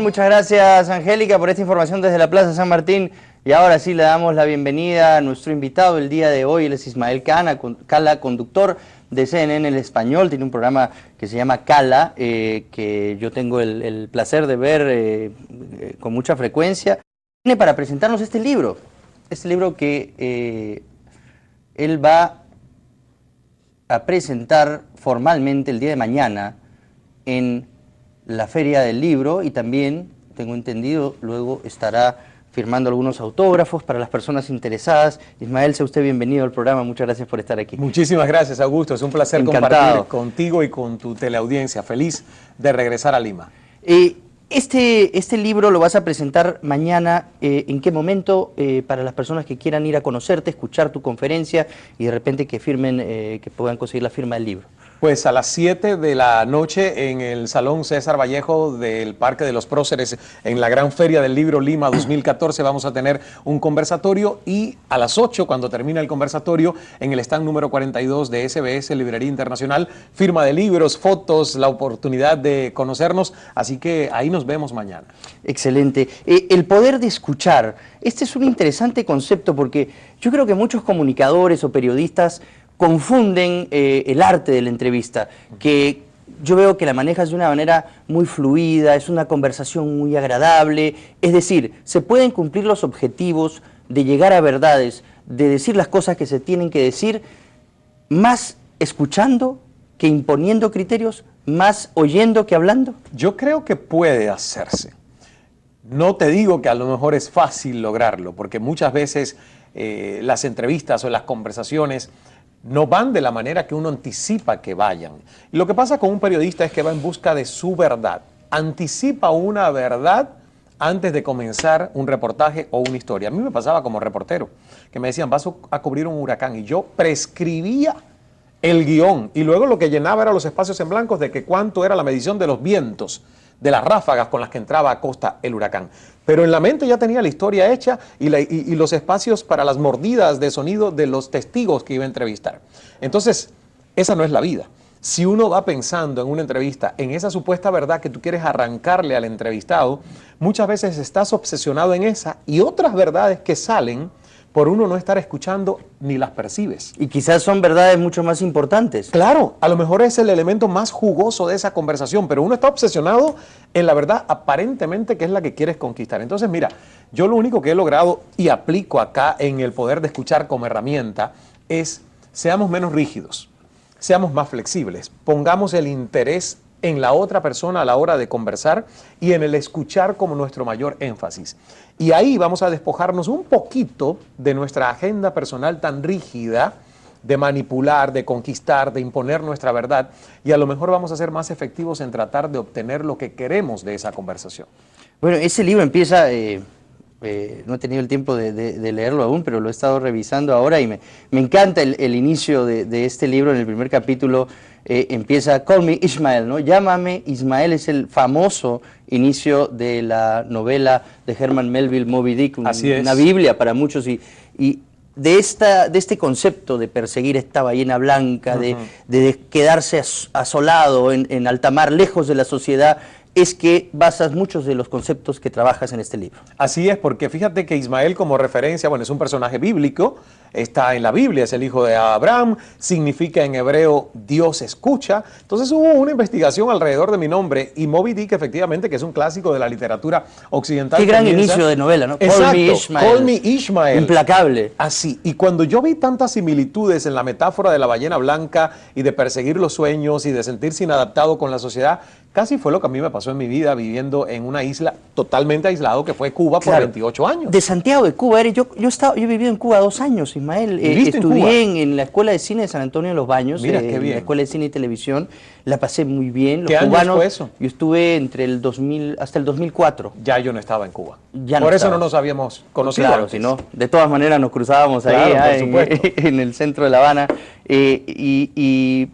bien, muchas gracias Angélica por esta información desde la Plaza San Martín. Y ahora sí le damos la bienvenida a nuestro invitado el día de hoy. Él es Ismael Cala, conductor de CNN El Español. Tiene un programa que se llama Cala, que yo tengo el placer de ver con mucha frecuencia. Viene para presentarnos este libro que él va a presentar formalmente el día de mañana en la Feria del Libro, y también, tengo entendido, luego estará firmando algunos autógrafos para las personas interesadas. Ismael, sea usted bienvenido al programa, muchas gracias por estar aquí. Muchísimas gracias, Augusto, es un placer compartir contigo y con tu teleaudiencia. Feliz de regresar a Lima. Este libro lo vas a presentar mañana. ¿En qué momento? Para las personas que quieran ir a conocerte, escuchar tu conferencia y de repente que firmen, que puedan conseguir la firma del libro. Pues a las 7 de la noche en el Salón César Vallejo del Parque de los Próceres, en la Gran Feria del Libro Lima 2014, vamos a tener un conversatorio, y a las 8, cuando termina el conversatorio, en el stand número 42 de SBS Librería Internacional, firma de libros, fotos, la oportunidad de conocernos, así que ahí nos vemos mañana. Excelente. El poder de escuchar, este es un interesante concepto porque yo creo que muchos comunicadores o periodistas confunden el arte de la entrevista, que yo veo que la manejas de una manera muy fluida, es una conversación muy agradable, es decir, se pueden cumplir los objetivos de llegar a verdades, de decir las cosas que se tienen que decir, más escuchando que imponiendo criterios, más oyendo que hablando. Yo creo que puede hacerse. No te digo que a lo mejor es fácil lograrlo, porque muchas veces las entrevistas o las conversaciones no van de la manera que uno anticipa que vayan. Y lo que pasa con un periodista es que va en busca de su verdad. Anticipa una verdad antes de comenzar un reportaje o una historia. A mí me pasaba como reportero, que me decían, vas a cubrir un huracán, y yo prescribía el guión, y luego lo que llenaba era los espacios en blancos de que cuánto era la medición de los vientos, de las ráfagas con las que entraba a costa el huracán. Pero en la mente ya tenía la historia hecha y los espacios para las mordidas de sonido de los testigos que iba a entrevistar. Entonces, esa no es la vida. Si uno va pensando en una entrevista, en esa supuesta verdad que tú quieres arrancarle al entrevistado, muchas veces estás obsesionado en esa, y otras verdades que salen por uno no estar escuchando ni las percibes. Y quizás son verdades mucho más importantes. Claro, a lo mejor es el elemento más jugoso de esa conversación, pero uno está obsesionado en la verdad aparentemente que es la que quieres conquistar. Entonces, mira, yo lo único que he logrado y aplico acá en el poder de escuchar como herramienta es: seamos menos rígidos, seamos más flexibles, pongamos el interés en la otra persona a la hora de conversar y en el escuchar como nuestro mayor énfasis. Y ahí vamos a despojarnos un poquito de nuestra agenda personal tan rígida, de manipular, de conquistar, de imponer nuestra verdad, y a lo mejor vamos a ser más efectivos en tratar de obtener lo que queremos de esa conversación. Bueno, ese libro empieza, no he tenido el tiempo de leerlo aún, pero lo he estado revisando ahora y me encanta el inicio de este libro. En el primer capítulo empieza Call me Ishmael, ¿no? Llámame Ismael, es el famoso inicio de la novela de Herman Melville, Moby Dick, una Biblia para muchos, y de este concepto de perseguir esta ballena blanca, de quedarse asolado en alta mar, lejos de la sociedad, es que basas muchos de los conceptos que trabajas en este libro. Así es, porque fíjate que Ismael, como referencia, bueno, es un personaje bíblico, está en la Biblia, es el hijo de Abraham, significa en hebreo Dios escucha. Entonces hubo una investigación alrededor de mi nombre, y Moby Dick, efectivamente, que es un clásico de la literatura occidental. Qué gran inicio de novela, ¿no? Exacto, Call me Ishmael. Call me Ishmael. Implacable. Así, y cuando yo vi tantas similitudes en la metáfora de la ballena blanca y de perseguir los sueños y de sentirse inadaptado con la sociedad, casi fue lo que a mí me pasó en mi vida viviendo en una isla totalmente aislado que fue Cuba por 28 años. De Santiago de Cuba, yo he vivido en Cuba 2 años, Ismael. Estudié en la Escuela de Cine de San Antonio de los Baños, Mira, qué bien. en la Escuela de Cine y Televisión. La pasé muy bien. ¿Qué años fue eso? Yo estuve entre el 2000 hasta el 2004. Ya yo no estaba en Cuba. Por eso no nos habíamos conocido. Claro, antes. si no, de todas maneras nos cruzábamos ahí en el centro de La Habana.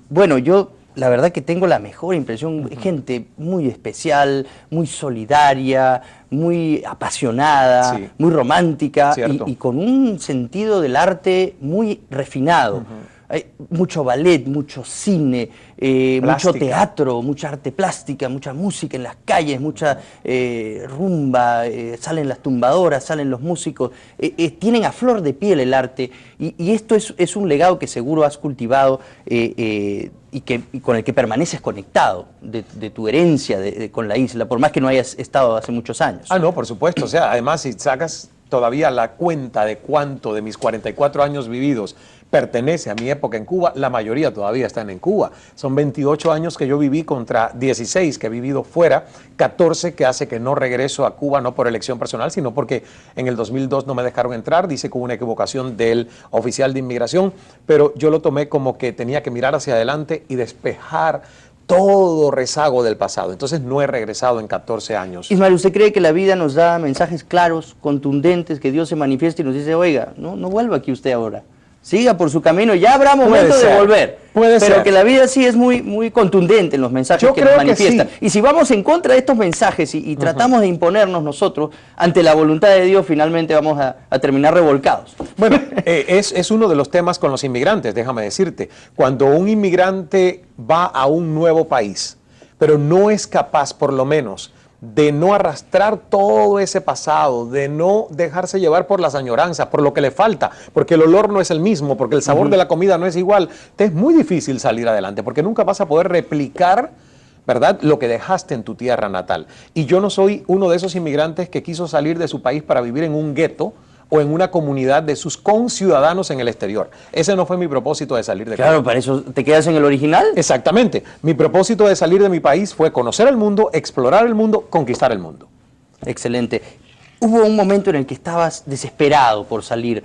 Bueno, yo la verdad que tengo la mejor impresión, gente muy especial, muy solidaria, muy apasionada, muy romántica y con un sentido del arte muy refinado. Hay mucho ballet, mucho cine, mucho teatro, mucha arte plástica, mucha música en las calles, mucha rumba, salen las tumbadoras, salen los músicos, tienen a flor de piel el arte y esto es un legado que seguro has cultivado y con el que permaneces conectado de tu herencia con la isla, por más que no hayas estado hace muchos años. Ah, no, por supuesto. O sea, además, si sacas todavía la cuenta de cuánto de mis 44 años vividos pertenece a mi época en Cuba, la mayoría todavía están en Cuba. Son 28 años que yo viví contra 16 que he vivido fuera, 14 que hace que no regreso a Cuba, no por elección personal, sino porque en el 2002 no me dejaron entrar, dice que hubo una equivocación del oficial de inmigración, pero yo lo tomé como que tenía que mirar hacia adelante y despejar todo rezago del pasado. Entonces no he regresado en 14 años. Ismael, ¿usted cree que la vida nos da mensajes claros, contundentes, que Dios se manifiesta y nos dice, oiga, no vuelva aquí usted ahora? Siga por su camino, ya habrá momento de volver. Puede ser. Pero que la vida sí es muy contundente en los mensajes que nos manifiesta. Sí. Y si vamos en contra de estos mensajes y tratamos de imponernos nosotros ante la voluntad de Dios, finalmente vamos a terminar revolcados. Bueno, es uno de los temas con los inmigrantes, déjame decirte. Cuando un inmigrante va a un nuevo país, pero no es capaz, por lo menos, de no arrastrar todo ese pasado, de no dejarse llevar por las añoranzas, por lo que le falta, porque el olor no es el mismo, porque el sabor de la comida no es igual, te es muy difícil salir adelante, porque nunca vas a poder replicar, ¿verdad?, lo que dejaste en tu tierra natal. Y yo no soy uno de esos inmigrantes que quiso salir de su país para vivir en un gueto o en una comunidad de sus conciudadanos en el exterior. Ese no fue mi propósito de salir de Cuba. Claro, para eso te quedas en el original. Exactamente. Mi propósito de salir de mi país fue conocer el mundo, explorar el mundo, conquistar el mundo. Excelente. Hubo un momento en el que estabas desesperado por salir,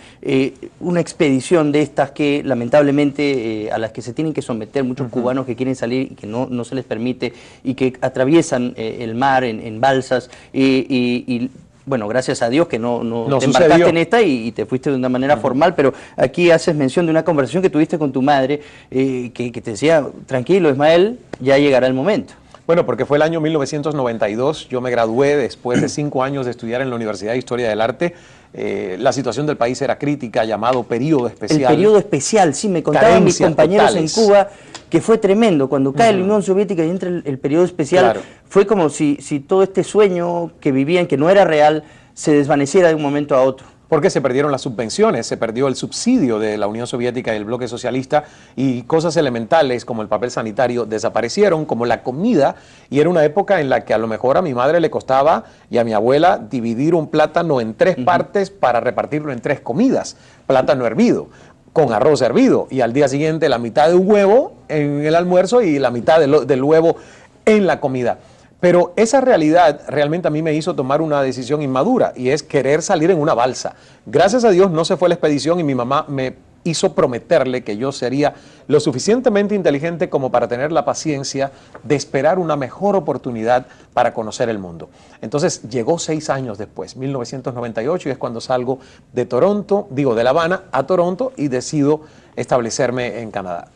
una expedición de estas que lamentablemente a las que se tienen que someter muchos cubanos que quieren salir y que no se les permite y que atraviesan el mar en balsas y bueno, gracias a Dios que no te embarcaste en esta y te fuiste de una manera formal, pero aquí haces mención de una conversación que tuviste con tu madre que te decía, tranquilo Ismael, ya llegará el momento. Bueno, porque fue el año 1992, yo me gradué después de 5 años de estudiar en la Universidad de Historia del Arte. La situación del país era crítica, llamado periodo especial. El periodo especial, sí, me contaban mis compañeros totales en Cuba que fue tremendo. Cuando cae la Unión Soviética y entra el periodo especial, fue como si todo este sueño que vivían, que no era real, se desvaneciera de un momento a otro. Porque se perdieron las subvenciones, se perdió el subsidio de la Unión Soviética y el bloque socialista y cosas elementales como el papel sanitario desaparecieron, como la comida, y era una época en la que a lo mejor a mi madre le costaba y a mi abuela dividir un plátano en 3 partes para repartirlo en 3 comidas, plátano hervido, con arroz hervido, y al día siguiente la mitad de un huevo en el almuerzo y la mitad del huevo en la comida. Pero esa realidad realmente a mí me hizo tomar una decisión inmadura y es querer salir en una balsa. Gracias a Dios no se fue la expedición y mi mamá me hizo prometerle que yo sería lo suficientemente inteligente como para tener la paciencia de esperar una mejor oportunidad para conocer el mundo. Entonces llegó 6 años después, 1998, y es cuando salgo de Toronto, de La Habana a Toronto y decido establecerme en Canadá.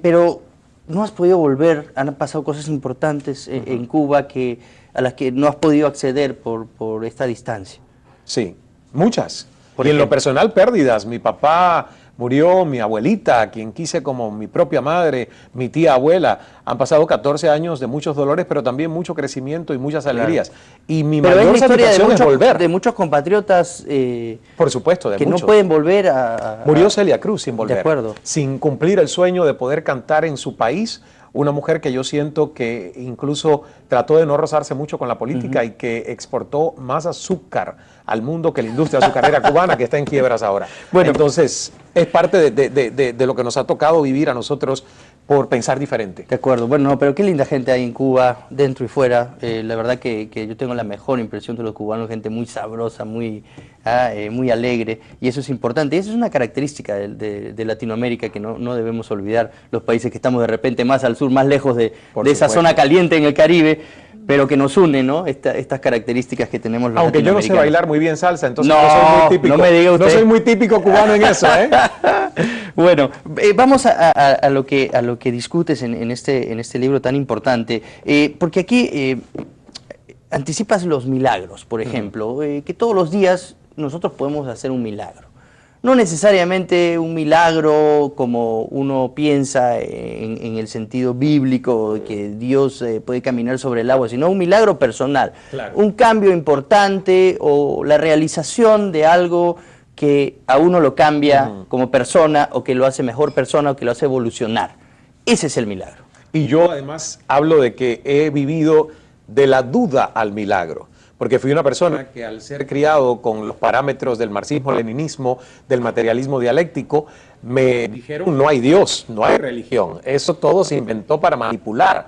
Pero no has podido volver, han pasado cosas importantes en Cuba a las que no has podido acceder por esta distancia. Sí, muchas. Y en lo personal, pérdidas. Mi papá murió, mi abuelita, a quien quise como mi propia madre, mi tía abuela. Han pasado 14 años de muchos dolores, pero también mucho crecimiento y muchas alegrías. Y mi mayor satisfacción es volver. De muchos compatriotas por supuesto, que muchos no pueden volver a... Murió Celia Cruz sin volver. De acuerdo. Sin cumplir el sueño de poder cantar en su país. Una mujer que yo siento que incluso trató de no rozarse mucho con la política y que exportó más azúcar al mundo que la industria azucarera cubana, que está en quiebras ahora. Bueno, entonces es parte de lo que nos ha tocado vivir a nosotros por pensar diferente. De acuerdo, bueno, pero qué linda gente hay en Cuba, dentro y fuera. La verdad que yo tengo la mejor impresión de los cubanos, gente muy sabrosa, muy alegre, y eso es importante. Y eso es una característica de Latinoamérica que no debemos olvidar, los países que estamos de repente más al sur, más lejos de esa zona caliente en el Caribe, pero que nos une, ¿no? Estas características que tenemos los Aunque yo no sé bailar muy bien salsa, entonces no soy muy típico. No me diga usted. No soy muy típico cubano en eso, ¿eh? Bueno, vamos a lo que discutes en este libro tan importante, porque aquí anticipas los milagros, por ejemplo, que todos los días nosotros podemos hacer un milagro. No necesariamente un milagro como uno piensa en el sentido bíblico, de que Dios puede caminar sobre el agua, sino un milagro personal. Claro. Un cambio importante o la realización de algo que a uno lo cambia como persona, o que lo hace mejor persona, o que lo hace evolucionar. Ese es el milagro. Y yo además hablo de que he vivido de la duda al milagro. Porque fui una persona que al ser criado con los parámetros del marxismo-leninismo, del materialismo dialéctico, me dijeron no hay Dios, no hay religión. Eso todo se inventó para manipular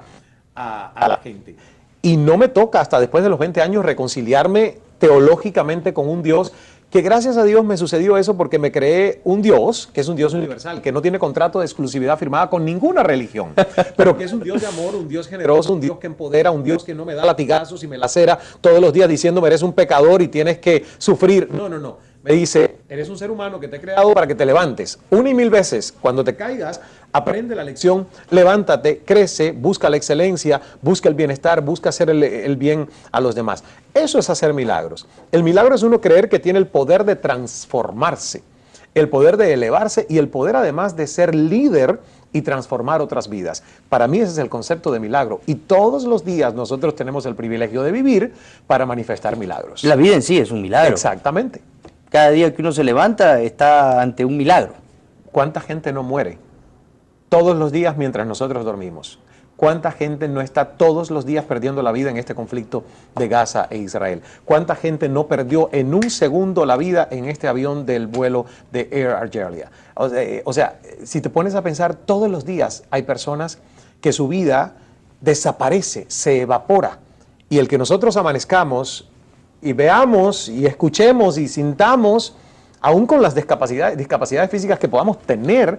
a la gente. Y no me toca hasta después de los 20 años reconciliarme teológicamente con un Dios que gracias a Dios me sucedió eso porque me creé un Dios, que es un Dios universal, que no tiene contrato de exclusividad firmada con ninguna religión, pero que es un Dios de amor, un Dios generoso, un Dios que empodera, un Dios que no me da latigazos y me lacera todos los días diciéndome eres un pecador y tienes que sufrir. No, no, no. Me dice, eres un ser humano que te he creado para que te levantes. Una y mil veces, cuando te caigas, aprende la lección, levántate, crece, busca la excelencia, busca el bienestar, busca hacer el bien a los demás. Eso es hacer milagros. El milagro es uno creer que tiene el poder de transformarse, el poder de elevarse y el poder además de ser líder y transformar otras vidas. Para mí ese es el concepto de milagro. Y todos los días nosotros tenemos el privilegio de vivir para manifestar milagros. La vida en sí es un milagro. Exactamente. Cada día que uno se levanta está ante un milagro. ¿Cuánta gente no muere todos los días mientras nosotros dormimos? ¿Cuánta gente no está todos los días perdiendo la vida en este conflicto de Gaza e Israel? ¿Cuánta gente no perdió en un segundo la vida en este avión del vuelo de Air Argelia? O sea, si te pones a pensar, todos los días hay personas que su vida desaparece, se evapora. Y el que nosotros amanezcamos y veamos y escuchemos y sintamos, aún con las discapacidades físicas que podamos tener,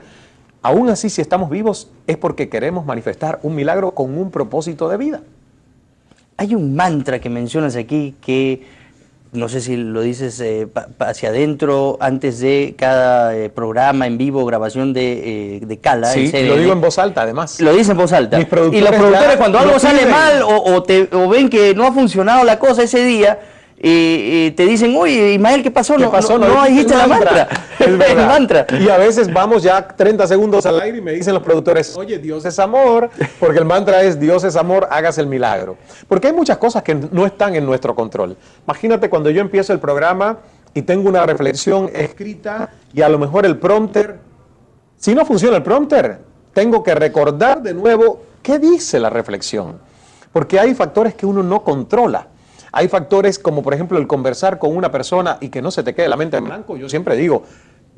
aún así si estamos vivos es porque queremos manifestar un milagro con un propósito de vida. Hay un mantra que mencionas aquí que no sé si lo dices hacia adentro antes de cada programa en vivo, grabación de Cala. Sí, lo digo en voz alta además. Lo dice en voz alta. Mis productores y los productores cuando algo sale piden mal o ven que no ha funcionado la cosa ese día, te dicen, oye, Ismael, ¿qué pasó? ¿Qué pasó? No dijiste la mantra. Es verdad. El mantra. Y a veces vamos ya 30 segundos al aire y me dicen los productores, oye, Dios es amor, porque el mantra es Dios es amor, hágase el milagro. Porque hay muchas cosas que no están en nuestro control. Imagínate cuando yo empiezo el programa y tengo una reflexión escrita y a lo mejor el prompter, si no funciona el prompter, tengo que recordar de nuevo qué dice la reflexión. Porque hay factores que uno no controla. Hay factores como, por ejemplo, el conversar con una persona y que no se te quede la mente en blanco. Yo siempre digo,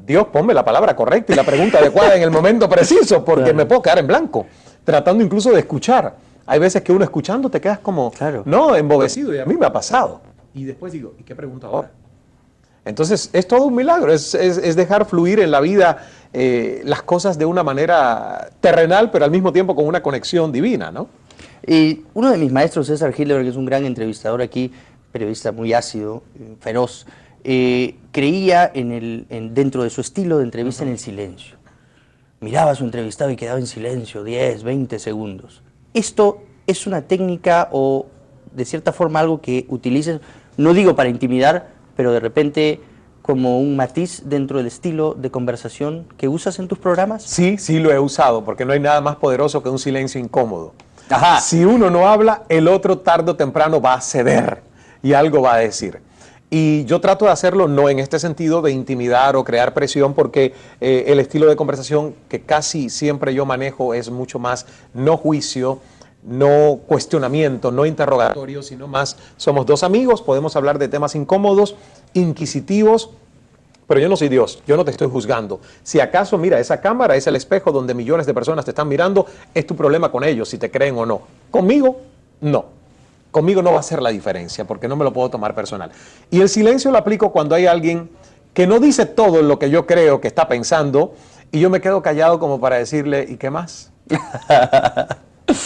Dios, ponme la palabra correcta y la pregunta adecuada en el momento preciso, porque claro, me puedo quedar en blanco, tratando incluso de escuchar. Hay veces que uno escuchando te quedas como, claro, no, embobecido, y a mí me ha pasado. Y después digo, ¿y qué pregunto ahora? Entonces, es todo un milagro, es dejar fluir en la vida las cosas de una manera terrenal, pero al mismo tiempo con una conexión divina, ¿no? Y uno de mis maestros, César Hildebrand, que es un gran entrevistador aquí, periodista muy ácido, feroz, creía dentro de su estilo de entrevista en el silencio. Miraba a su entrevistado y quedaba en silencio 10, 20 segundos. Esto es una técnica o de cierta forma algo que utilices, no digo para intimidar, pero de repente como un matiz dentro del estilo de conversación que usas en tus programas. Sí, sí lo he usado, porque no hay nada más poderoso que un silencio incómodo. Ajá. Si uno no habla, el otro tarde o temprano va a ceder y algo va a decir. Y yo trato de hacerlo no en este sentido de intimidar o crear presión, porque el estilo de conversación que casi siempre yo manejo es mucho más no juicio, no cuestionamiento, no interrogatorio, sino más somos dos amigos, podemos hablar de temas incómodos, inquisitivos. Pero yo no soy Dios, yo no te estoy juzgando. Si acaso, mira, esa cámara es el espejo donde millones de personas te están mirando, es tu problema con ellos, si te creen o no. Conmigo, no. Conmigo no va a ser la diferencia, porque no me lo puedo tomar personal. Y el silencio lo aplico cuando hay alguien que no dice todo lo que yo creo que está pensando, y yo me quedo callado como para decirle, ¿y qué más?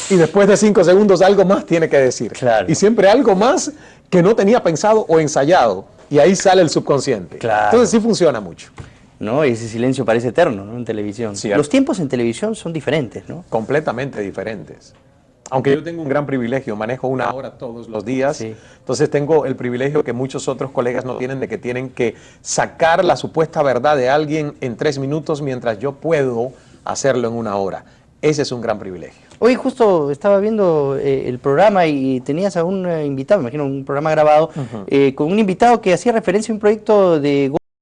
Y después de 5 segundos algo más tiene que decir. Claro. Y siempre algo más que no tenía pensado o ensayado. Y ahí sale el subconsciente. Claro. Entonces sí funciona mucho. ¿No? Y ese silencio parece eterno, ¿no? En televisión. Sí, los tiempos en televisión son diferentes, ¿no? Completamente diferentes. Aunque yo tengo un gran privilegio, manejo 1 hora todos los días, Sí. entonces tengo el privilegio que muchos otros colegas no tienen, de que tienen que sacar la supuesta verdad de alguien en 3 minutos, mientras yo puedo hacerlo en 1 hora. Ese es un gran privilegio. Hoy justo estaba viendo el programa y tenías a un invitado, me imagino un programa grabado, con un invitado que hacía referencia a un proyecto de